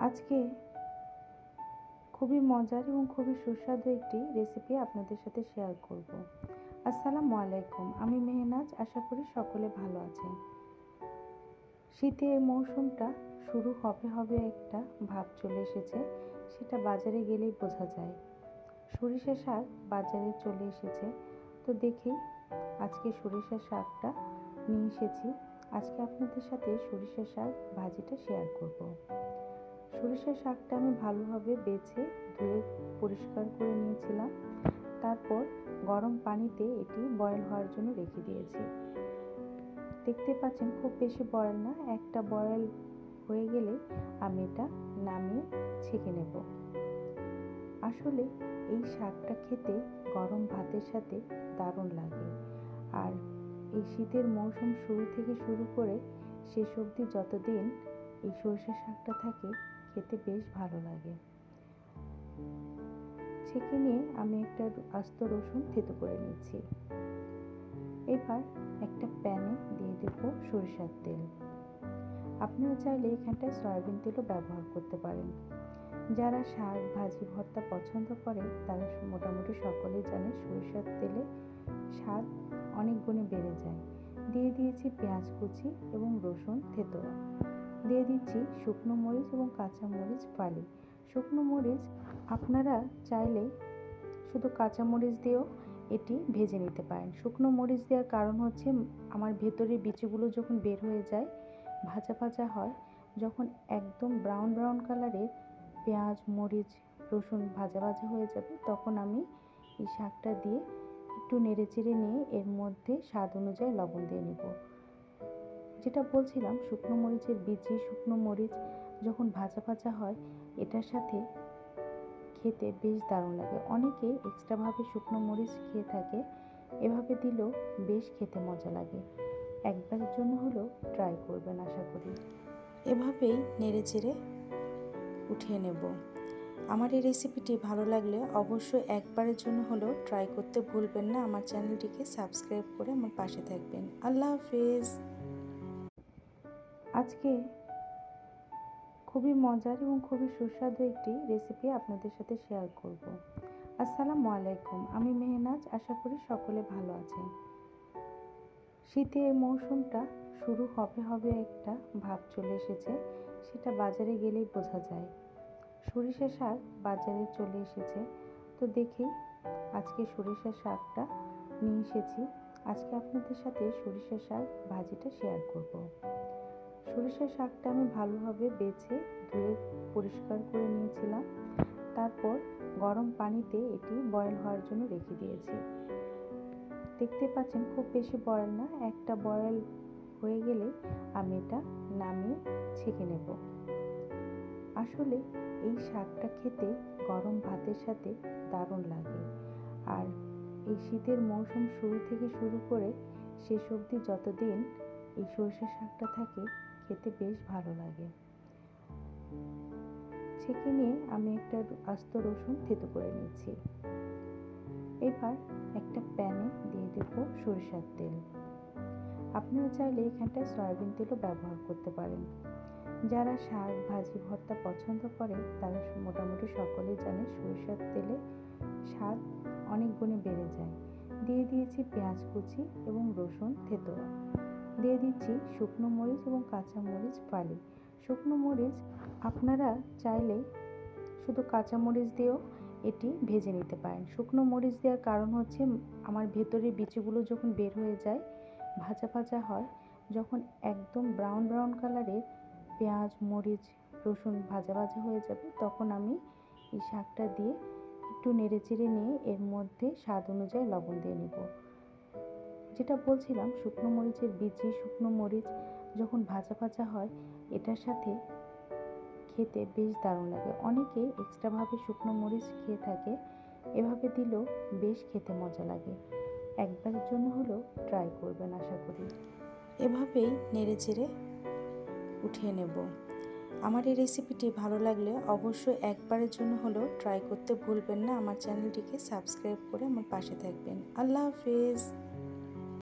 আজকে খুবই মজার এবং খুবই সুস্বাদু একটি রেসিপি আপনাদের সাথে শেয়ার করব। আসসালামু আলাইকুম, আমি মেহনাজ। আশা করি সকলে ভালো আছেন। শীতের মৌসুমটা শুরু হবে একটা ভাব চলে এসেছে, সেটা বাজারে গেলেই বোঝা যায়। সরিষা শাক বাজারে চলে এসেছে, তো দেখি আজকে সরিষা শাকটা নিয়ে এসেছি। আজকে আপনাদের সাথে সরিষা শাক ভাজিটা শেয়ার করব। সরিষা শাকটা আমি ভালোভাবে বেছে ধুয়ে পরিষ্কার করে নিয়েছিলাম। তারপর গরম পানিতে এটি বয়েল হওয়ার জন্য রেখে দিয়েছি। দেখতে পাচ্ছেন খুব বেশি বয়েল না, একটা বয়েল হয়ে গেলে আমি এটা নামিয়ে ছেঁকে নেব। আসলে এই শাকটা খেতে গরম ভাতের সাথে দারুণ লাগে। আর এই শীতের মৌসুম শুরু থেকে শুরু করে শেষ অবধি যতদিন এই সরিষা শাকটা থাকে খেতে বেশ ভালো লাগে। ছেঁকে নিয়ে আমি একটা আস্ত রসুন থেতো করে নিচ্ছি। এবার একটা প্যানে দিয়ে দেব সরিষার তেল। আপনারা চাইলে এখানটায় সয়াবিন তেলও ব্যবহার করতে পারেন। যারা শাক ভাজি ভর্তা পছন্দ করে তারা মোটামুটি সকলেই জানে সরিষার তেলে স্বাদ অনেক গুণে বেড়ে যায়। দিয়ে দিয়েছি পেঁয়াজ কুচি এবং রসুন থেতো। দিয়ে দিচ্ছি শুকনো মরিচ এবং কাঁচা মরিচ ফালি। শুকনো মরিচ আপনারা চাইলে শুধু কাঁচা মরিচ দিয়েও এটি ভেজে নিতে পারেন। শুকনো মরিচ দেওয়ার কারণ হচ্ছে আমার ভেতরের বিচিগুলো যখন বের হয়ে যায়, ভাজা ভাজা হয়, যখন একদম ব্রাউন ব্রাউন কালারের পেঁয়াজ মরিচ রসুন ভাজা ভাজা হয়ে যাবে, তখন আমি এই শাকটা দিয়ে একটু নেড়ে চেড়ে নিয়ে এর মধ্যে স্বাদ অনুযায়ী লবণ দিয়ে নেব। যেটা বলছিলাম, শুকনো মরিচের বিচি শুকনো মরিচ যখন ভাজা ভাজা হয় এটার সাথে খেতে বেশ দারুণ লাগে। অনেকে এক্সট্রাভাবে শুকনো মরিচ খেয়ে থাকে, এভাবে দিলেও বেশ খেতে মজা লাগে। একবারের জন্য হলেও ট্রাই করবেন আশা করি। এভাবেই নেড়ে চেড়ে উঠিয়ে নেব। আমার এই রেসিপিটি ভালো লাগলে অবশ্যই একবারের জন্য হলেও ট্রাই করতে ভুলবেন না। আমার চ্যানেলটিকে সাবস্ক্রাইব করে আমার পাশে থাকবেন। আল্লাহ হাফেজ। আজকে খুবই মজার এবং খুবই সুস্বাদু একটি রেসিপি আপনাদের সাথে শেয়ার করব। আসসালামু আলাইকুম, আমি মেহনাজ। আশা করি সকলে ভালো আছেন। শীতের মৌসুমটা শুরু হবে একটা ভাব চলে এসেছে, সেটা বাজারে গেলেই বোঝা যায়। সরিষা শাক বাজারে চলে এসেছে, তো দেখি আজকে সরিষা শাকটা নিয়ে এসেছি। আজকে আপনাদের সাথে সরিষা শাক ভাজিটা শেয়ার করব। সরিষা শাকটা আমি ভালোভাবে বেছে ধুয়ে পরিষ্কার করে নিয়েছিলাম। তারপর গরম পানিতে এটি বয়েল হওয়ার জন্য রেখে দিয়েছি। দেখতে পাচ্ছেন খুব বেশি বয়েল না, একটা বয়েল হয়ে গেলে আমি এটা নামিয়ে ছেঁকে নেব। আসলে এই শাকটা খেতে গরম ভাতের সাথে দারুণ লাগে। আর এই শীতের মৌসুম শুরু থেকে শুরু করে শেষ অবধি যতদিন এই সরিষা শাকটা থাকে খেতে বেশ ভালো লাগে। ছেঁকে নিয়ে আমি একটা আস্ত রসুন থেতো করে নিচ্ছি। এবার একটা প্যানে দিয়ে দেব সরিষার তেল। আপনারা চাইলে এখানটায় সয়াবিন তেলও ব্যবহার করতে পারেন। যারা শাক ভাজি ভর্তা পছন্দ করে তারা মোটামুটি সকলেই জানে সরিষার তেলে স্বাদ অনেক গুণে বেড়ে যায়। দিয়ে দিয়েছি পেঁয়াজ কুচি এবং রসুন থেতো। দিয়ে দিচ্ছি শুকনো মরিচ এবং কাঁচা মরিচ ফালি। শুকনো মরিচ আপনারা চাইলে শুধু কাঁচা মরিচ দিয়েও এটি ভেজে নিতে পারেন। শুকনো মরিচ দেওয়ার কারণ হচ্ছে আমার ভেতরের বিচিগুলো যখন বের হয়ে যায়, ভাজা ভাজা হয়, যখন একদম ব্রাউন ব্রাউন কালারের পেঁয়াজ মরিচ রসুন ভাজা ভাজা হয়ে যাবে, তখন আমি এই শাকটা দিয়ে একটু নেড়ে চেড়ে নিয়ে এর মধ্যে স্বাদ অনুযায়ী লবণ দিয়ে নেব। যেটা বলছিলাম, শুকনো মরিচের বিচি শুকনো মরিচ যখন ভাজা ভাজা হয় এটার সাথে খেতে বেশ দারুণ লাগে। অনেকে এক্সট্রাভাবে শুকনো মরিচ খেয়ে থাকে, এভাবে দিলেও বেশ খেতে মজা লাগে। একবারের জন্য হলেও ট্রাই করবেন আশা করি। এভাবেই নেড়ে চেড়ে উঠিয়ে নেব। আমার এই রেসিপিটি ভালো লাগলে অবশ্যই একবারের জন্য হলেও ট্রাই করতে ভুলবেন না। আমার চ্যানেলটিকে সাবস্ক্রাইব করে আমার পাশে থাকবেন। আল্লাহ হাফেজ।